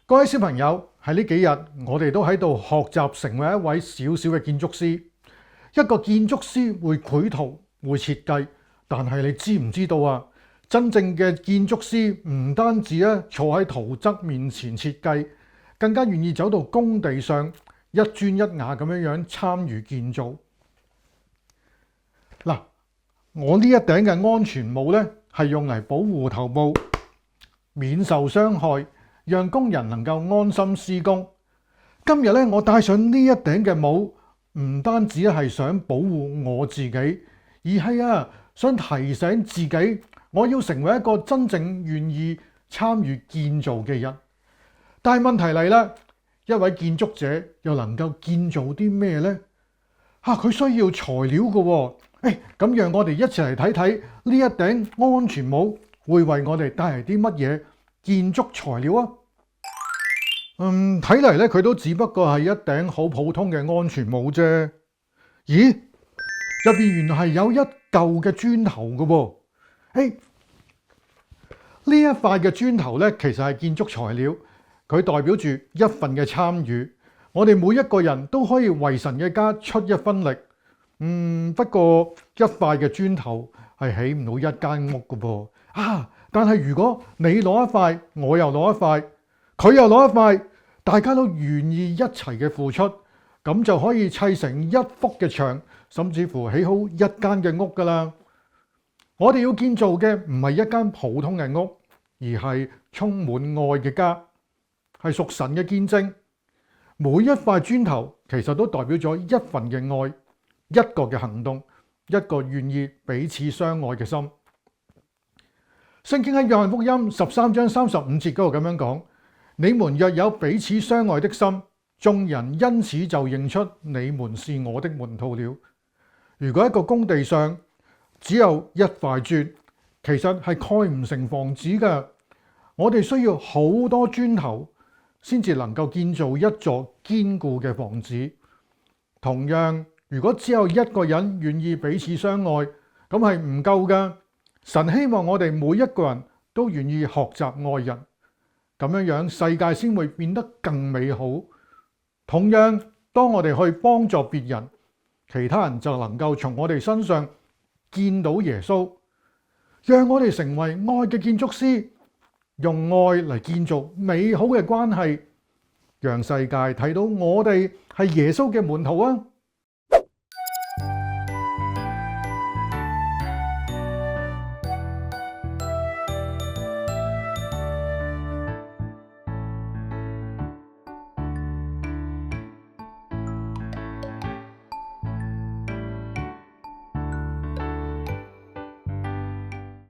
各位小朋友，喺呢幾日我哋都喺度學習成為一位小小嘅建築師。一個建築師會繪圖、會設計，但係你知唔知道啊？真正嘅建築師唔單止坐喺圖則面前設計，更加願意走到工地上一磚一瓦咁樣參與建造。嗱，我呢一頂嘅安全帽呢，係用嚟保護頭部，免受傷害，讓工人能夠安心施工。今日咧，我戴上呢一頂嘅帽，唔單止係想保護我自己，而係想提醒自己，我要成為一個真正願意參與建造嘅人。但係問題嚟啦，一位建築者又能夠建造啲咩呢？佢需要材料嘅喎。咁讓我哋一齊嚟睇睇呢一頂安全帽會為我哋帶嚟啲乜嘢建築材料啊？睇嚟咧，佢都只不過係一頂好普通嘅安全帽啫。咦，入邊原來係有一嚿嘅磚頭嘅噃。呢一塊嘅磚頭咧，其實係建築材料，佢代表住一份嘅參與。我哋每一個人都可以為神嘅家出一分力。不過一塊嘅磚頭係起唔到一間屋嘅噃。但係如果你攞一塊，我又攞一塊，佢又攞一塊，大家都願意一齊嘅付出，咁就可以砌成一幅嘅牆，甚至乎起好一間嘅屋噶啦。我哋要建造嘅唔係一間普通嘅屋，而係充滿愛嘅家，係屬神嘅見證。每一塊磚頭其實都代表咗一份嘅愛，一個嘅行動，一個願意彼此相愛嘅心。聖經喺約翰福音13章35節嗰度咁樣講：你們若有彼此相愛的心，眾人因此就認出你們是我的門徒了。如果一個工地上只有一塊磚，其實係蓋唔成房子㗎。我哋需要好多磚頭先至能夠建造一座堅固嘅房子。同樣，如果只有一個人願意彼此相愛，咁係唔夠㗎。神希望我哋每一個人都願意學習愛人，咁樣世界先會變得更美好。同樣，當我哋去幫助別人，其他人就能夠從我哋身上見到耶穌，讓我哋成為愛嘅建築師，用愛嚟建造美好嘅關係，讓世界睇到我哋係耶穌嘅門徒啊！